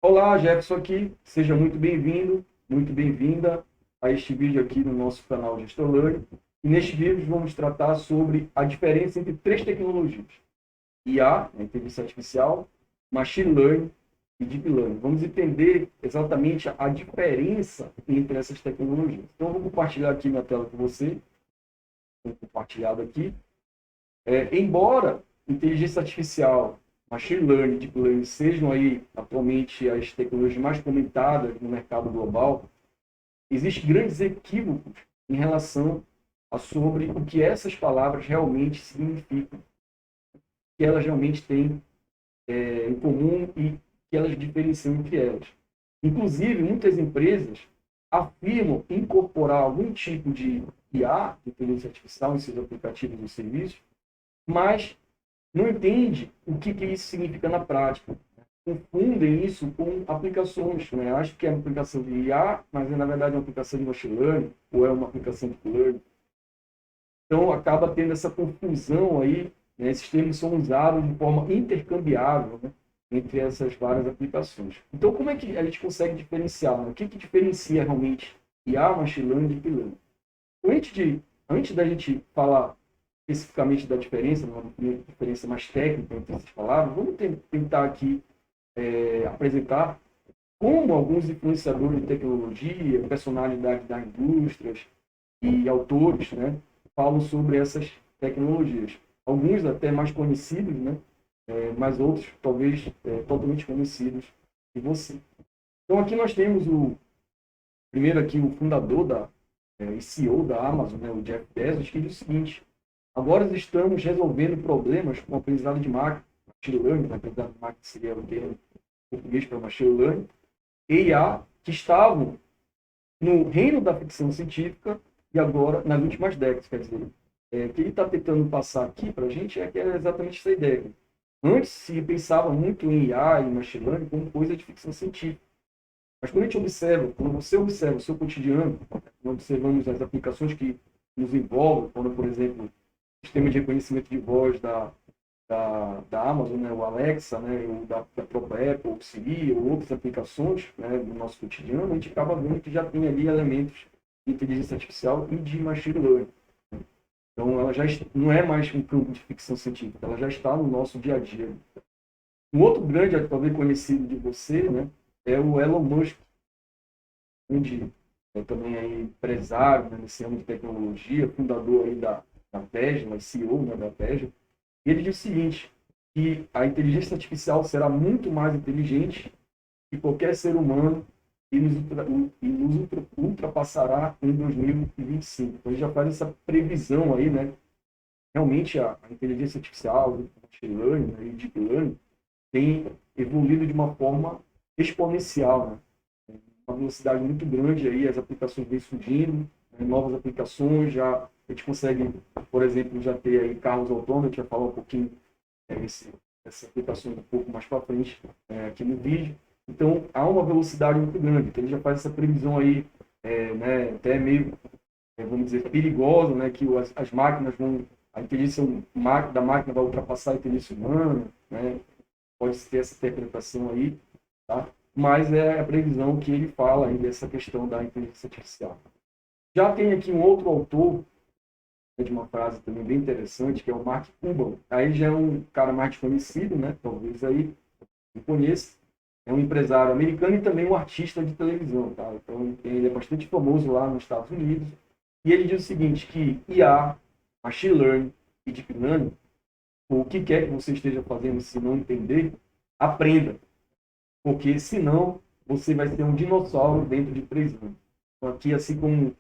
Olá, Jefferson aqui. Seja muito bem-vindo, muito bem-vinda a este vídeo aqui no nosso canal Gestor Learning. E neste vídeo vamos tratar sobre a diferença entre três tecnologias: IA, a inteligência artificial, Machine Learning e Deep Learning. Vamos entender exatamente a diferença entre essas tecnologias. Então, eu vou compartilhar aqui na tela com você, vou compartilhado aqui. Embora inteligência artificial, machine learning, deep learning sejam aí atualmente as tecnologias mais comentadas no mercado global, existem grandes equívocos em relação a sobre o que essas palavras realmente significam, o que elas realmente têm em comum e que elas diferenciam entre elas. Inclusive, muitas empresas afirmam incorporar algum tipo de IA, de inteligência artificial, em seus aplicativos e serviços, mas não entende o que isso significa na prática. Confundem isso com aplicações, né? Acho que é uma aplicação de IA, mas na verdade é uma aplicação de machine learning, ou é uma aplicação de learning. Então acaba tendo essa confusão aí, né? Esses termos são usados de forma intercambiável, né? Entre essas várias aplicações. Então como é que a gente consegue diferenciar, né? O que diferencia realmente IA, machine learning e deep learning? Antes da gente falar especificamente da diferença, uma diferença mais técnica entre essas palavras, vamos tentar aqui apresentar como alguns influenciadores de tecnologia, personalidades das indústrias e autores, né, falam sobre essas tecnologias. Alguns até mais conhecidos, né, mas outros talvez totalmente conhecidos de você. Então aqui nós temos primeiro aqui o fundador e CEO da Amazon, né, o Jeff Bezos, que diz o seguinte: agora estamos resolvendo problemas com aprendizado de máquina, machine learning, né, aprendizado de máquina seria o termo português para machine learning, e IA, que estavam no reino da ficção científica e agora nas últimas décadas. Quer dizer, o que ele está tentando passar aqui para a gente é que é exatamente essa ideia. Antes se pensava muito em IA e machine learning como coisa de ficção científica. Mas quando a gente observa, quando você observa o seu cotidiano, quando observamos as aplicações que nos envolvem, quando, por exemplo, o sistema de reconhecimento de voz da Amazon, né, o Alexa, né, o da própria Apple, o Siri, ou outras aplicações, né, do nosso cotidiano, a gente acaba vendo que já tem ali elementos de inteligência artificial e de machine learning. Então, ela já não é mais um campo de ficção científica, ela já está no nosso dia a dia. Um outro grande, talvez conhecido de você, né, é o Elon Musk, onde é também é empresário, né, nesse ramo de tecnologia, fundador aí da Tesla, CEO, né, da Tesla. E ele diz o seguinte, que a inteligência artificial será muito mais inteligente que qualquer ser humano e nos ultrapassará em 2025. Então, ele já faz essa previsão aí, né? Realmente, a inteligência artificial, o machine learning, né, e o deep learning, tem evoluído de uma forma exponencial, né? Uma velocidade muito grande aí, as aplicações vêm surgindo, né, novas aplicações, já a gente consegue, por exemplo, já ter aí carros autônomos, a gente vai falar um pouquinho essa aplicação um pouco mais para frente aqui no vídeo. Então, há uma velocidade muito grande, então ele já faz essa previsão aí, né, até meio, vamos dizer, perigosa, né, que as máquinas vão, a inteligência da máquina vai ultrapassar a inteligência humana, né, pode ter essa interpretação aí, tá? Mas é a previsão que ele fala aí dessa questão da inteligência artificial. Já tem aqui um outro autor, de uma frase também bem interessante, que é o Mark Cuban. Aí já é um cara mais desconhecido, né? Talvez aí não conheça. É um empresário americano e também um artista de televisão, tá? Então ele é bastante famoso lá nos Estados Unidos. E ele diz o seguinte, que IA, Machine Learning e Deep Learning, o que quer que você esteja fazendo, se não entender, aprenda. Porque senão você vai ser um dinossauro dentro de 3 anos. Então, aqui, assim como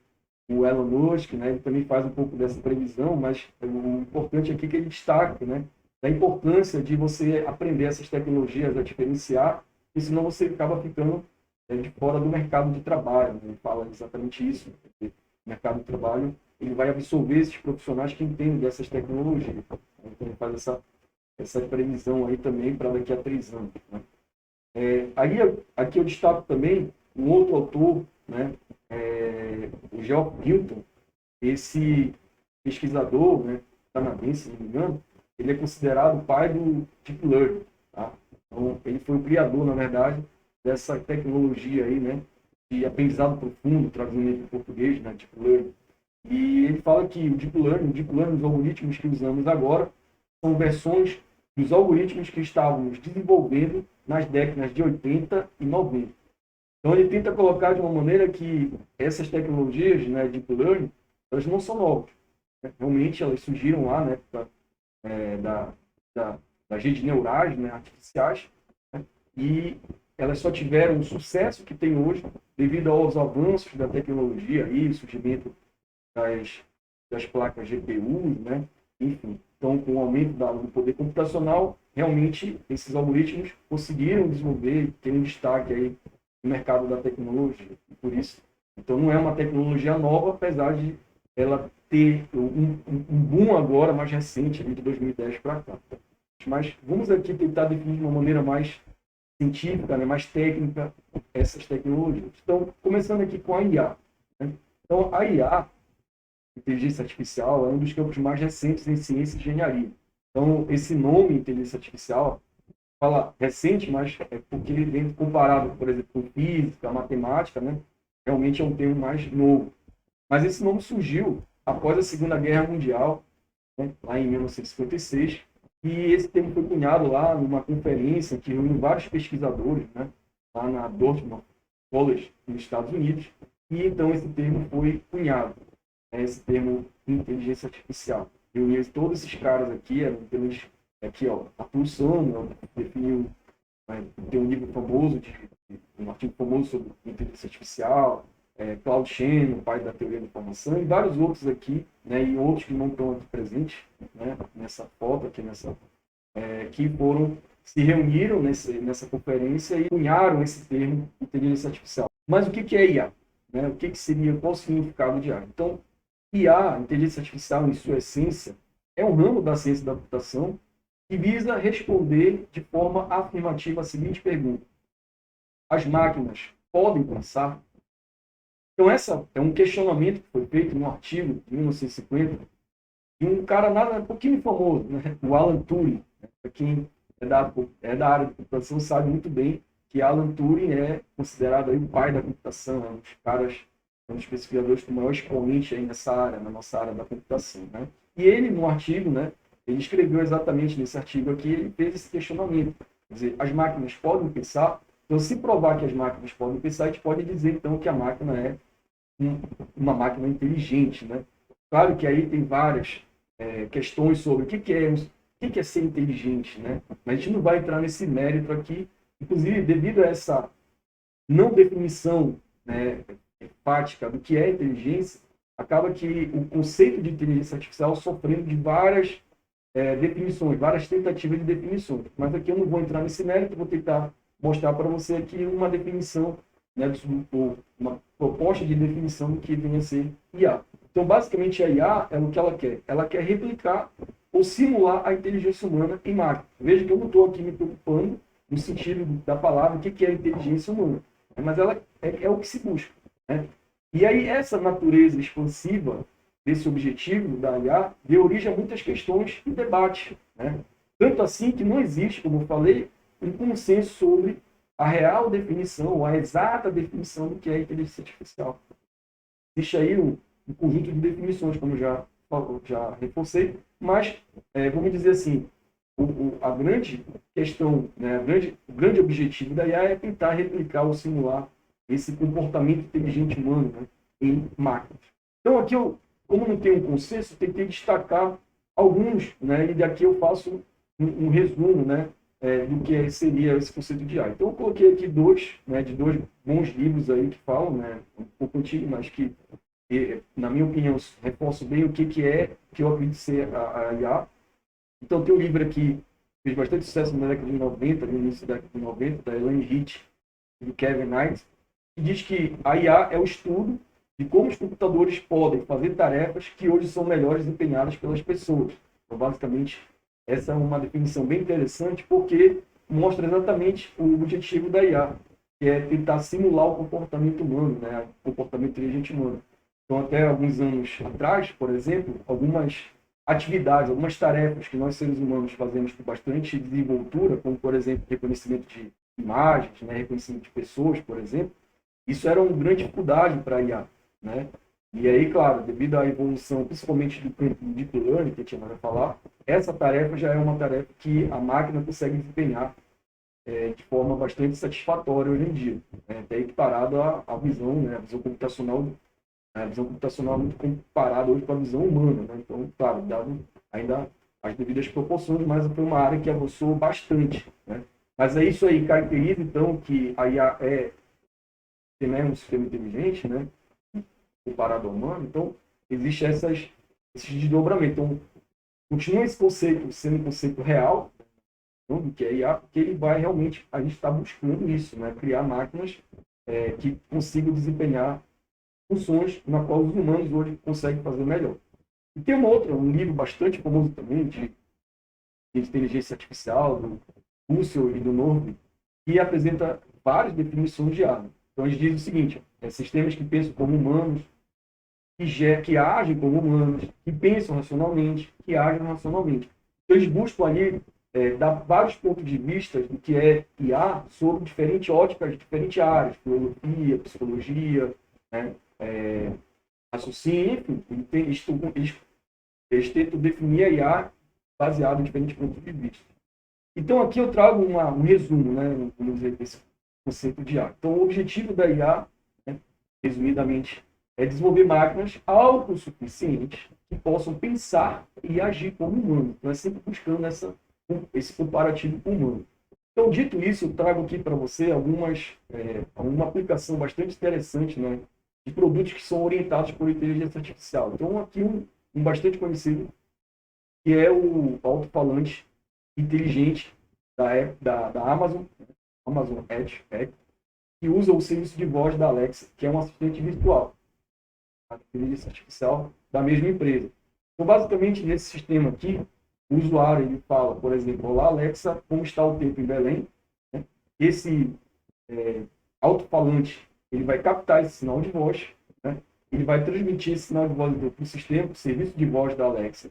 o Elon Musk, né, ele também faz um pouco dessa previsão, mas o importante aqui é que ele destaca, né, da importância de você aprender essas tecnologias, a diferenciar, e senão você acaba ficando de fora do mercado de trabalho. Né? Ele fala exatamente isso. Né? O mercado de trabalho ele vai absorver esses profissionais que entendem dessas tecnologias. Então, ele faz essa previsão aí também para daqui a 3 anos. Né? Aí, aqui eu destaco também um outro autor, né, o Geoff Hinton, esse pesquisador, né, canadense, se não me engano, ele é considerado o pai do Deep Learning. Tá? Então, ele foi o criador, na verdade, dessa tecnologia aí, né, de aprendizado profundo, traduzindo para o português, né, Deep Learning. E ele fala que o Deep Learning, os algoritmos que usamos agora, são versões dos algoritmos que estávamos desenvolvendo nas décadas de 80 e 90. Então ele tenta colocar de uma maneira que essas tecnologias, né, Deep Learning, elas não são novas. Né? Realmente elas surgiram lá na época das redes neurais, né, artificiais, né? E elas só tiveram o sucesso que tem hoje devido aos avanços da tecnologia e surgimento das placas GPUs, né? Enfim. Então, com o aumento do poder computacional, realmente esses algoritmos conseguiram desenvolver, ter um destaque aí no mercado da tecnologia. Por isso, então não é uma tecnologia nova, apesar de ela ter um boom agora mais recente, de 2010 para cá. Mas vamos aqui tentar definir de uma maneira mais científica, né, mais técnica, essas tecnologias. Então, começando aqui com a IA. Né? Então, a IA, inteligência artificial, é um dos campos mais recentes em ciência e engenharia. Então, esse nome, inteligência artificial, fala recente, mas é porque ele vem comparado, por exemplo, com física, matemática, né? Realmente é um termo mais novo. Mas esse nome surgiu após a Segunda Guerra Mundial, né? Lá em 1956, e esse termo foi cunhado lá numa conferência que reuniu vários pesquisadores, né? Lá na Dartmouth College, nos Estados Unidos, e então esse termo foi cunhado, né? Esse termo inteligência artificial. Reuniu todos esses caras aqui, eram inteligentes. Aqui, ó, a Pulsão definiu, né, tem um livro famoso, um artigo famoso sobre inteligência artificial, Claude Shannon, o pai da teoria da informação, e vários outros aqui, né, e outros que não estão aqui presentes, né, nessa foto, aqui que se reuniram nessa conferência e cunharam esse termo inteligência artificial. Mas o que é IA? Né? O que seria, qual o significado de IA? Então, IA, inteligência artificial, em sua essência, é um ramo da ciência da computação que visa responder de forma afirmativa a seguinte pergunta: as máquinas podem pensar? Então, essa é um questionamento que foi feito num artigo de 1950 de um cara um pouquinho famoso, né? O Alan Turing. Né? Quem é da área de computação sabe muito bem que Alan Turing é considerado aí o pai da computação, um dos pesquisadores com o maior expoente aí nessa área, na nossa área da computação. Né? E ele, no artigo, né, ele escreveu exatamente nesse artigo aqui, ele fez esse questionamento. Quer dizer, as máquinas podem pensar? Então, se provar que as máquinas podem pensar, a gente pode dizer, então, que a máquina é uma máquina inteligente. Né? Claro que aí tem várias questões sobre o que é ser inteligente. Né? Mas a gente não vai entrar nesse mérito aqui. Inclusive, devido a essa não definição, né, enfática do que é inteligência, acaba que o conceito de inteligência artificial sofrendo de várias definições, várias tentativas de definições. Mas aqui eu não vou entrar nesse mérito, vou tentar mostrar para você aqui uma definição, né, uma proposta de definição do que vem a ser IA. Então, basicamente, a IA é o que ela quer. Ela quer replicar ou simular a inteligência humana em máquina. Veja que eu não estou aqui me preocupando no sentido da palavra, o que é a inteligência humana. Mas ela é o que se busca. Né? E aí, essa natureza expansiva desse objetivo da IA deu origem a muitas questões e debates. Né? Tanto assim que não existe, como eu falei, um consenso sobre a real definição, ou a exata definição do que é inteligência artificial. Existe aí um conjunto de definições, como já reforcei, mas, vamos dizer assim, a grande questão, né, o grande objetivo da IA é tentar replicar ou simular esse comportamento inteligente humano, né, em máquinas. Então, aqui, como não tem um consenso, tentei destacar alguns, né, e daqui eu faço um resumo, né, do que seria esse conceito de IA. Então, eu coloquei aqui dois bons livros aí que falam, né, um pouco antigo, mas que, na minha opinião, reforçam bem o que eu acredito ser a IA. Então, tem um livro aqui que fez bastante sucesso na década de 90, no início da década de 90, da Elaine Hitch e do Kevin Knight, que diz que a IA é o estudo de como os computadores podem fazer tarefas que hoje são melhores desempenhadas pelas pessoas. Então, basicamente, essa é uma definição bem interessante, porque mostra exatamente o objetivo da IA, que é tentar simular o comportamento humano, né, o comportamento inteligente humano. Então, até alguns anos atrás, por exemplo, algumas atividades, algumas tarefas que nós seres humanos fazemos com bastante desenvoltura, como, por exemplo, reconhecimento de imagens, né, reconhecimento de pessoas, por exemplo, isso era uma grande dificuldade para a IA, né? E aí, claro, devido à evolução, principalmente do campo de Deep Learning, que a Tina vai falar, essa tarefa já é uma tarefa que a máquina consegue desempenhar de forma bastante satisfatória hoje em dia, né? Até equiparado à visão, né, a visão computacional é muito comparada hoje com a visão humana, né? Então, claro, dado ainda as devidas proporções, mas foi uma área que avançou bastante, né? Mas é isso aí caracteriza, então, que a IA né, um sistema inteligente, né, comparado ao humano. Então, existe esses desdobramentos. Então, continua esse conceito sendo um conceito real, então, do que é IA, porque ele vai realmente, a gente está buscando isso, né, criar máquinas que consigam desempenhar funções na qual os humanos hoje conseguem fazer melhor. E tem um livro bastante famoso também, de inteligência artificial, do Russell e do Norton, que apresenta várias definições de IA. Então, eles dizem o seguinte: sistemas que pensam como humanos, que agem como humanos, que pensam racionalmente, que agem racionalmente. Então, eles buscam ali dar vários pontos de vista do que é IA sobre diferentes óticas, diferentes áreas, filosofia, psicologia, né, raciocínio, enfim. Eles tentam definir a IA baseado em diferentes pontos de vista. Então, aqui eu trago um resumo, né, vamos dizer, desse conceito de IA. Então, o objetivo da IA, né, resumidamente, é desenvolver máquinas autossuficientes que possam pensar e agir como humanos. Então, é sempre buscando esse comparativo com o humano. Então, dito isso, eu trago aqui para você uma aplicação bastante interessante, né, de produtos que são orientados por inteligência artificial. Então, aqui um bastante conhecido, que é o alto-falante inteligente da Amazon, Amazon Edge, que usa o serviço de voz da Alexa, que é um assistente virtual, a inteligência artificial da mesma empresa. Então, basicamente, nesse sistema aqui, o usuário ele fala, por exemplo: olá, Alexa, como está o tempo em Belém? Esse alto-falante ele vai captar esse sinal de voz, né? Ele vai transmitir esse sinal de voz para o sistema, para o serviço de voz da Alexa.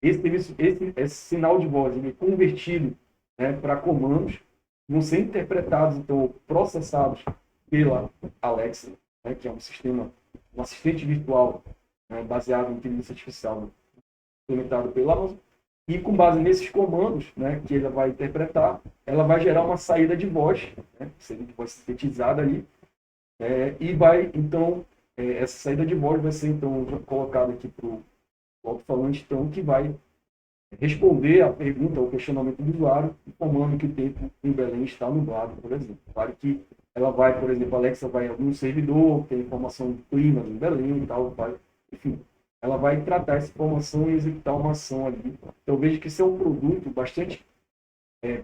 Esse sinal de voz ele é convertido, né, para comandos que vão ser interpretados, então, processados pela Alexa, né, que é um assistente virtual, né, baseado em inteligência artificial, implementado pela Amazon. E com base nesses comandos, né, que ela vai interpretar, ela vai gerar uma saída de voz, né, saída de voz sintetizada ali, e vai, então, essa saída de voz vai ser, então, colocada aqui para o alto-falante, então, que vai responder a pergunta, ao questionamento do usuário, informando que o tempo em Belém está nublado, por exemplo. Claro que ela vai, por exemplo, a Alexa vai em algum servidor, tem informação do clima em Belém e tal, enfim, ela vai tratar essa informação e executar uma ação ali. Então, vejo que esse é um produto bastante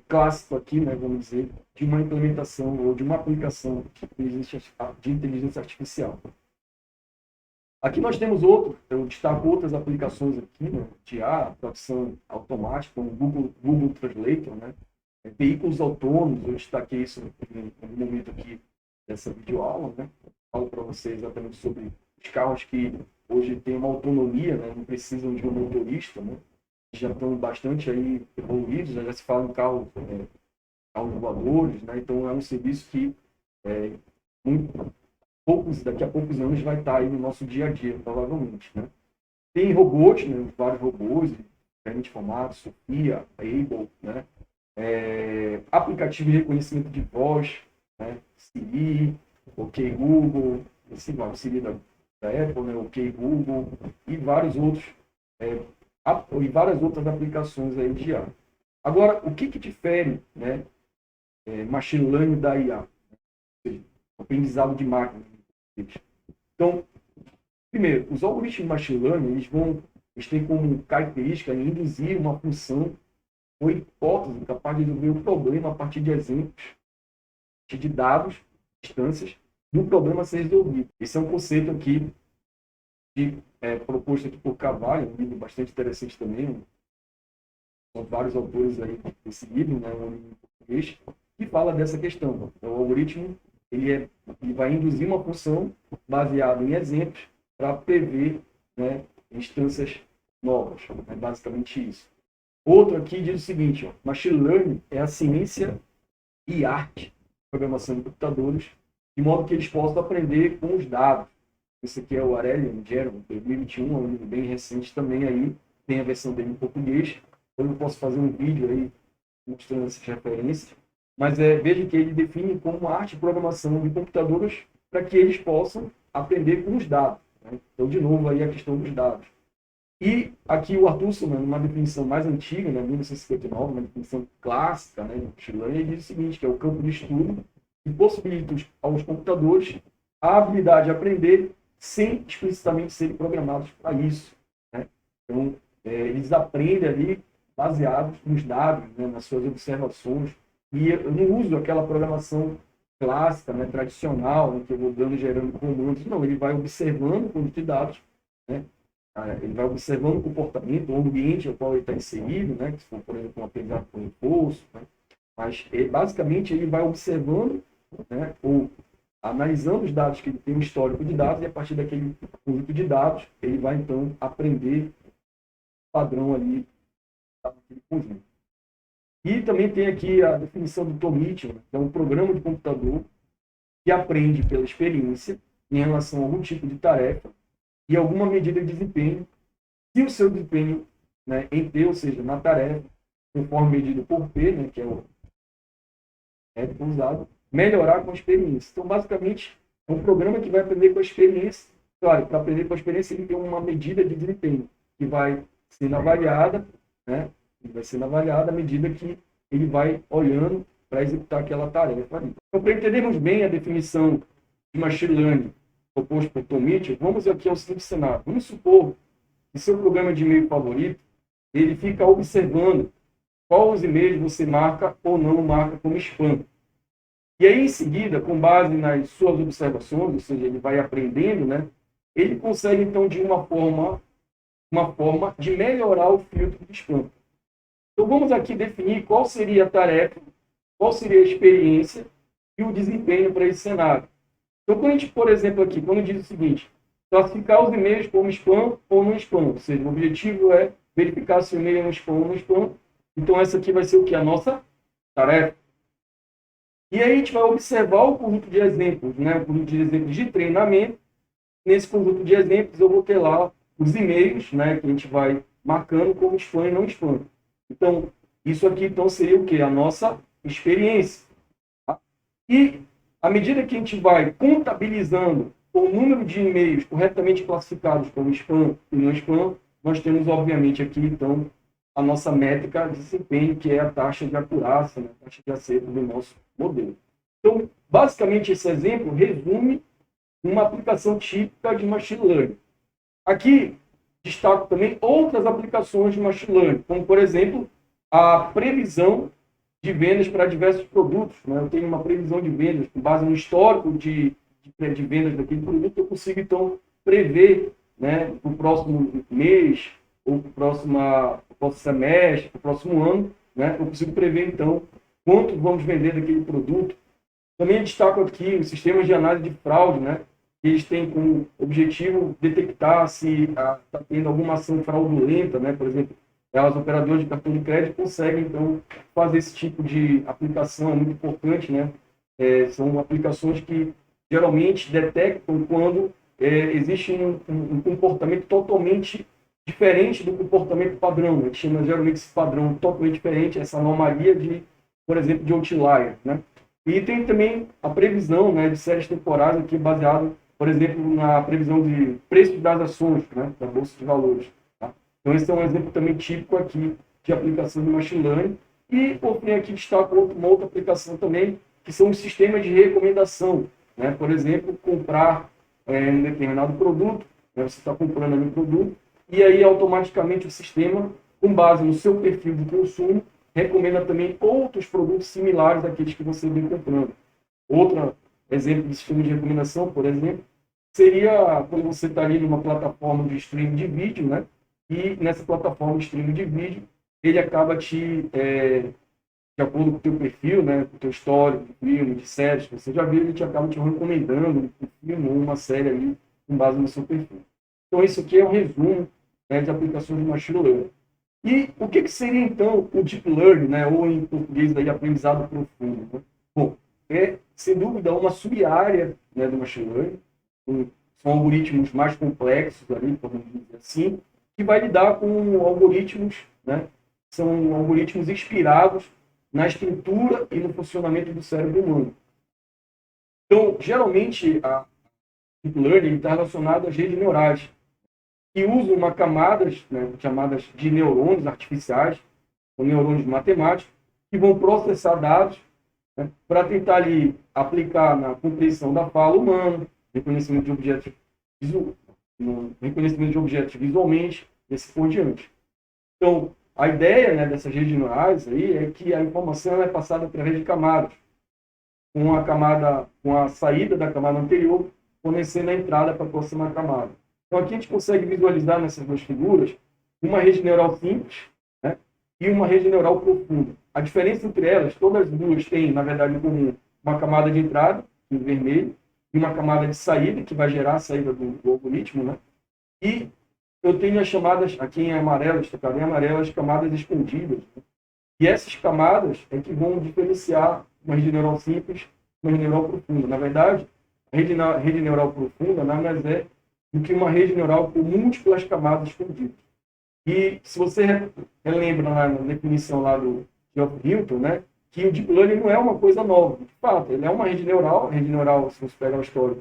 clássico aqui, né, vamos dizer, de uma implementação ou de uma aplicação de inteligência artificial. Aqui nós temos eu destaco outras aplicações aqui, né, de tradução automática, como Google Translator, né, veículos autônomos, eu destaquei isso em algum momento aqui dessa videoaula, né, falo para vocês exatamente sobre os carros que hoje têm uma autonomia, né, não precisam de um motorista, né, já estão bastante aí evoluídos, né, já se fala em carros voadores, né, então é um serviço que daqui a poucos anos vai estar aí no nosso dia a dia, provavelmente, né? Tem robôs, né? Vários robôs, diferentes formatos, Sophia, Able, né? Aplicativo de reconhecimento de voz, né? Siri, OK Google, o Siri da Apple, né? OK Google, e vários outros, e várias outras aplicações aí de IA. Agora, o que difere, né, machine learning da IA? Aprendizado de máquina. Então, primeiro, os algoritmos de machine learning, eles têm como característica induzir uma função ou hipótese capaz de resolver o problema a partir de exemplos, a partir de dados, instâncias, do problema a ser resolvido. Esse é um conceito aqui proposto aqui por Carvalho, um livro bastante interessante também. São vários autores aí desse livro, né, um livro em português, que fala dessa questão. Então, o algoritmo ele vai induzir uma função baseada em exemplos para prever, né, instâncias novas. É basicamente isso. Outro aqui diz o seguinte: machine learning é a ciência e arte, programação de computadores, de modo que eles possam aprender com os dados. Esse aqui é o Aurelian Geron, 2021, é um livro bem recente também aí, tem a versão dele em português. Eu não posso fazer um vídeo aí mostrando essas referências, mas veja que ele define como arte e programação de computadores para que eles possam aprender com os dados. Né? Então, de novo, aí a questão dos dados. E aqui o Arthur, numa definição mais antiga, né, 1959, uma definição clássica, né, de machine learning, ele diz o seguinte, que é o campo de estudo que possibilita aos computadores a habilidade de aprender sem explicitamente serem programados para isso. Né? Então, eles aprendem ali baseados nos dados, né, nas suas observações, e eu não uso aquela programação clássica, né, tradicional, né, que eu vou dando, gerando comandos, não, ele vai observando o conjunto de dados, né, ele vai observando o comportamento, o ambiente ao qual ele está inserido, né, que se for, por exemplo, um aprendizado por reforço, né, mas basicamente ele vai observando, né, ou analisando os dados que ele tem um histórico de dados, e a partir daquele conjunto de dados, ele vai então aprender o padrão ali daquele conjunto. E também tem aqui a definição do Tom Mitchell, que é um programa de computador que aprende pela experiência em relação a algum tipo de tarefa e alguma medida de desempenho, se o seu desempenho, né, em T, ou seja, na tarefa, conforme medido por P, né, que é o usado, melhorar com a experiência. Então, basicamente, é um programa que vai aprender com a experiência. Claro, para aprender com a experiência, ele tem uma medida de desempenho que vai sendo avaliada, né, vai sendo avaliada à medida que ele vai olhando para executar aquela tarefa ali. Então, para entendermos bem a definição de machine learning proposto por Tom Mitchell, vamos aqui ao seguinte cenário. Vamos supor que seu programa de e-mail favorito, ele fica observando qual os e-mails você marca ou não marca como spam. E aí, em seguida, com base nas suas observações, ou seja, ele vai aprendendo, né, ele consegue, então, de uma forma de melhorar o filtro de spam. Então, vamos aqui definir qual seria a tarefa, qual seria a experiência e o desempenho para esse cenário. Então, quando a gente, por exemplo, aqui, quando diz o seguinte, classificar os e-mails como spam ou não spam, ou seja, o objetivo é verificar se o e-mail é um spam ou não spam. Então, essa aqui vai ser o que? A nossa tarefa. E aí a gente vai observar o conjunto de exemplos, né? O conjunto de exemplos de treinamento. Nesse conjunto de exemplos, eu vou ter lá os e-mails, né, que a gente vai marcando como spam e não spam. Então, isso aqui então, seria o quê? A nossa experiência. Tá? E à medida que a gente vai contabilizando o número de e-mails corretamente classificados como spam e não spam, nós temos, obviamente, aqui, então, a nossa métrica de desempenho, que é a taxa de acurácia, né, a taxa de acerto do nosso modelo. Então, basicamente, esse exemplo resume uma aplicação típica de machine learning. Aqui, destaco também outras aplicações de machine learning, como, por exemplo, a previsão de vendas para diversos produtos. Né? Eu tenho uma previsão de vendas com base no histórico de vendas daquele produto, eu consigo, então, prever, né, para o próximo mês, ou para o próximo semestre, para o próximo ano, né, eu consigo prever, então, quanto vamos vender daquele produto. Também destaco aqui os sistemas de análise de fraude, né, que eles têm como objetivo detectar se está tendo alguma ação fraudulenta, né, por exemplo, as operadoras de cartão de crédito conseguem, então, fazer esse tipo de aplicação, é muito importante, né, são aplicações que geralmente detectam quando existe um comportamento totalmente diferente do comportamento padrão. A gente chama geralmente esse padrão totalmente diferente, essa anomalia de, por exemplo, de outlier, né? E tem também a previsão, né, de séries temporais aqui baseado, por exemplo, na previsão de preços das ações, né, da bolsa de valores. Tá? Então esse é um exemplo também típico aqui de aplicação de machine learning. E por fim aqui destaco uma outra aplicação também, que são os sistemas de recomendação, né? Por exemplo, comprar um determinado produto, né? Você está comprando ali um produto, e aí automaticamente o sistema, com base no seu perfil de consumo, recomenda também outros produtos similares àqueles que você vem comprando. Outro exemplo de sistema de recomendação, por exemplo, seria quando você está ali numa plataforma de streaming de vídeo, né? E nessa plataforma de streaming de vídeo, ele acaba de acordo com o teu perfil, né, com o teu histórico de filme, de séries que você já viu, ele acaba te recomendando um filme ou uma série ali com base no seu perfil. Então, isso aqui é um resumo, né, de aplicações de machine learning. E o que seria, então, o deep learning, né, ou em português, daí, aprendizado profundo? Né? é, sem dúvida, uma sub-área, né, do Machine Learning. São algoritmos mais complexos, ali, podemos dizer assim, que vai lidar com algoritmos, né, são algoritmos inspirados na estrutura e no funcionamento do cérebro humano. Então, geralmente, a Deep Learning está relacionado às redes neurais, que usam uma camadas, né, chamadas de neurônios artificiais, ou neurônios matemáticos, que vão processar dados, né, para tentar ali aplicar na compreensão da fala humana, reconhecimento de objetos, reconhecimento de objetos visualmente, e assim por diante. Então, a ideia, né, dessas redes neurais aí é que a informação é passada através de camadas, com a saída da camada anterior, fornecendo a entrada para a próxima camada. Então, aqui a gente consegue visualizar nessas duas figuras uma rede neural simples, né, e uma rede neural profunda. A diferença entre elas, todas as duas têm, na verdade, em comum uma camada de entrada, em vermelho, e uma camada de saída, que vai gerar a saída do algoritmo, né? E eu tenho as chamadas, aqui em amarelo, destacado em amarelo, as camadas escondidas. Né? E essas camadas é que vão diferenciar uma rede neural simples de uma rede neural profunda. Na verdade, a rede neural profunda nada mais é do que uma rede neural com múltiplas camadas escondidas. E se você relembra na definição lá do Geoff Hinton, né, que o Deep Learning não é uma coisa nova. De fato, ele é uma rede neural. A rede neural, se você pegar a história,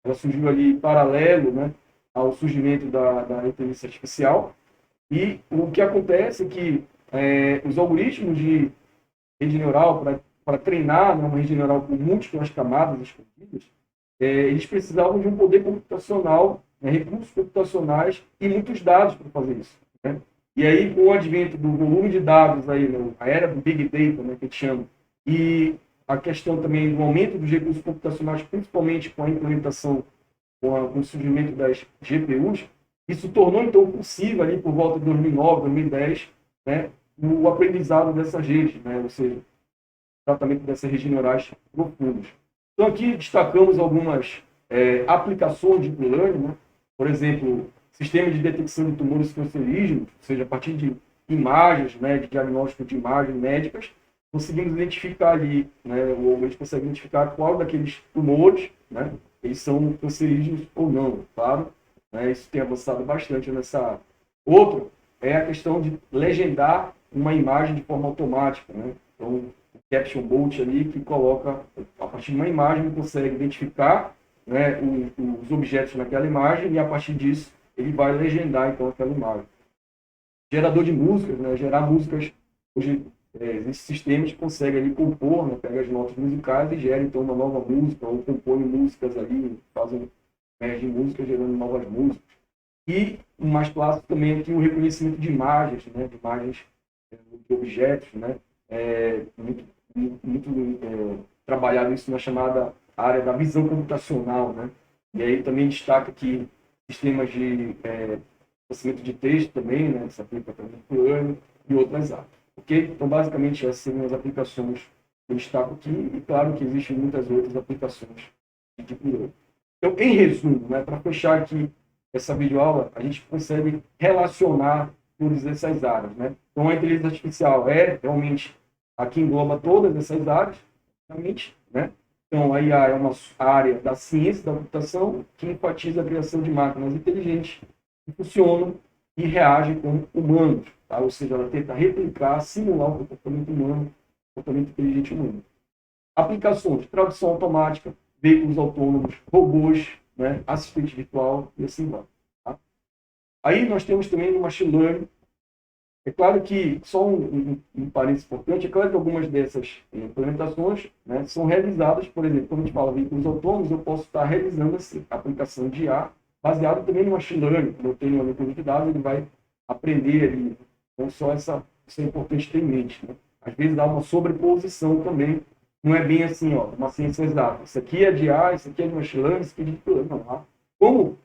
ela surgiu ali paralelo, né, ao surgimento da inteligência artificial. E o que acontece é que os algoritmos de rede neural, para treinar, né, uma rede neural com múltiplas camadas escondidas, eles precisavam de um poder computacional, né, recursos computacionais e muitos dados para fazer isso. Né? E aí, com o advento do volume de dados, aí, né, a era do Big Data, né, que a gente chama, e a questão também do aumento dos recursos computacionais, principalmente com a implementação, com o surgimento das GPUs, isso tornou, então, possível, ali por volta de 2009, 2010, né, o aprendizado dessas redes, né, ou seja, o tratamento dessas redes neurais profundas. Então, aqui destacamos algumas aplicações de Deep Learning, né? Por exemplo, sistema de detecção de tumores cancerígenos, ou seja, a partir de imagens, né, de diagnóstico de imagens médicas, conseguimos identificar ali, né, ou a gente consegue identificar qual daqueles tumores, né, eles são cancerígenos ou não, claro. Né, isso tem avançado bastante nessa área. Outro é a questão de legendar uma imagem de forma automática, né? Então, o Caption Bot ali, que coloca, a partir de uma imagem, ele consegue identificar, né, os objetos naquela imagem e, a partir disso, ele vai legendar, então, aquela imagem. Gerador de músicas, né? Gerar músicas, hoje, esses sistemas conseguem ali compor, né? Pega as notas musicais e gera, então, uma nova música, ou compõe músicas ali, fazem de músicas, gerando novas músicas. E, o mais clássico também aqui, o reconhecimento de imagens, né? De imagens, de objetos, né? Muito trabalhado isso na chamada área da visão computacional, né? E aí também destaca que sistemas de processamento de texto também, né? Se aplica para o plano e outras áreas. Ok? Então, basicamente, essas são as aplicações que eu destaco aqui. E, claro, que existem muitas outras aplicações de Deep Learning. Então, em resumo, né, para fechar aqui essa videoaula, a gente consegue relacionar todas essas áreas. Né? Então, a inteligência artificial é realmente a que engloba todas essas áreas, realmente, né? Então, a IA é uma área da ciência da computação que enfatiza a criação de máquinas inteligentes que funcionam e reagem como humanos. Tá? Ou seja, ela tenta replicar, simular o comportamento humano, o comportamento inteligente humano. Aplicações, tradução automática, veículos autônomos, robôs, né, assistente virtual e assim vai. Tá? Aí nós temos também o Machine Learning. É claro que, só um parênteses importante, é claro que algumas dessas implementações, né, são realizadas, por exemplo, quando a gente fala veículos autônomos, eu posso estar realizando a aplicação de IA, baseado também no Machine Learning. Quando eu tenho uma leitura de dados, ele vai aprender ali. Então, isso é importante ter em mente. Né? Às vezes dá uma sobreposição também. Não é bem assim, ó, uma ciência exata. Isso aqui é de IA, isso aqui é de Machine Learning, isso aqui é de Deep Learning. Não, como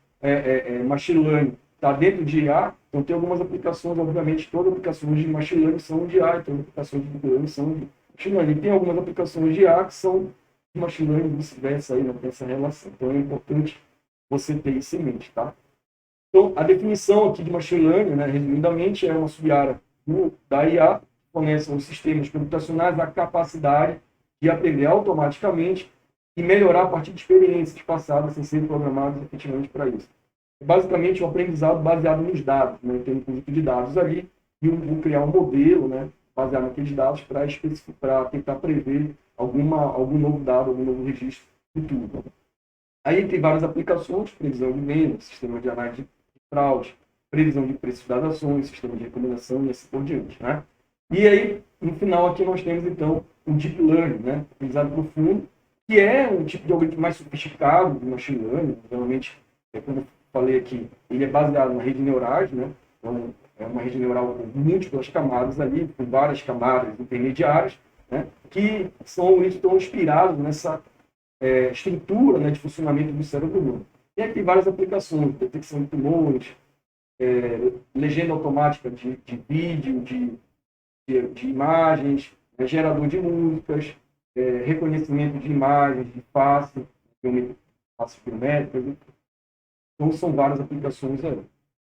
Machine Learning está dentro de IA, então tem algumas aplicações, obviamente, todas as aplicações de Machine Learning são de IA, então as aplicações de Deep Learning são de Machine Learning. Tem algumas aplicações de IA que são de Machine Learning, vice-versa, aí, não tem essa relação. Então é importante você ter isso em mente, tá? Então, a definição aqui de Machine Learning, né, resumidamente, é uma sub-área da IA, que fornece aos sistemas computacionais a capacidade de aprender automaticamente e melhorar a partir de experiências passadas sem serem programadas efetivamente para isso. É basicamente um aprendizado baseado nos dados, né? Tem um conjunto de dados ali e eu vou criar um modelo, né, baseado naqueles dados para tentar prever algum novo dado, algum novo registro futuro. Aí tem várias aplicações, previsão de venda, sistema de análise de fraude, previsão de preços das ações, sistema de recomendação e assim por diante, né? E aí, no final aqui nós temos então o Deep Learning, né? Aprendizado profundo, que é um tipo de algoritmo mais sofisticado de machine learning. Geralmente, como eu falei aqui, ele é baseado na rede neurais, né? Então, é uma rede neural com múltiplas camadas ali, com várias camadas intermediárias, né? Que estão inspirados nessa estrutura, né, de funcionamento do cérebro humano. E aqui várias aplicações, detecção de tumores, legenda automática de vídeo, de imagens, gerador de músicas, reconhecimento de imagens, de face biométricas. Então, são várias aplicações aí.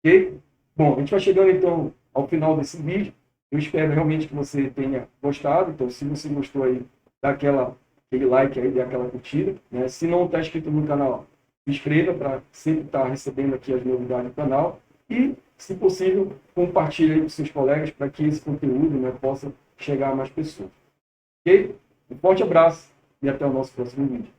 Ok? Bom, a gente vai chegando, então, ao final desse vídeo. Eu espero realmente que você tenha gostado. Então, se você gostou aí, dá aquele like aí, dê aquela curtida, né? Se não está inscrito no canal, se inscreva para sempre estar recebendo aqui as novidades do canal. E, se possível, compartilhe aí com seus colegas para que esse conteúdo, né, possa chegar a mais pessoas. Ok? Um forte abraço e até o nosso próximo vídeo.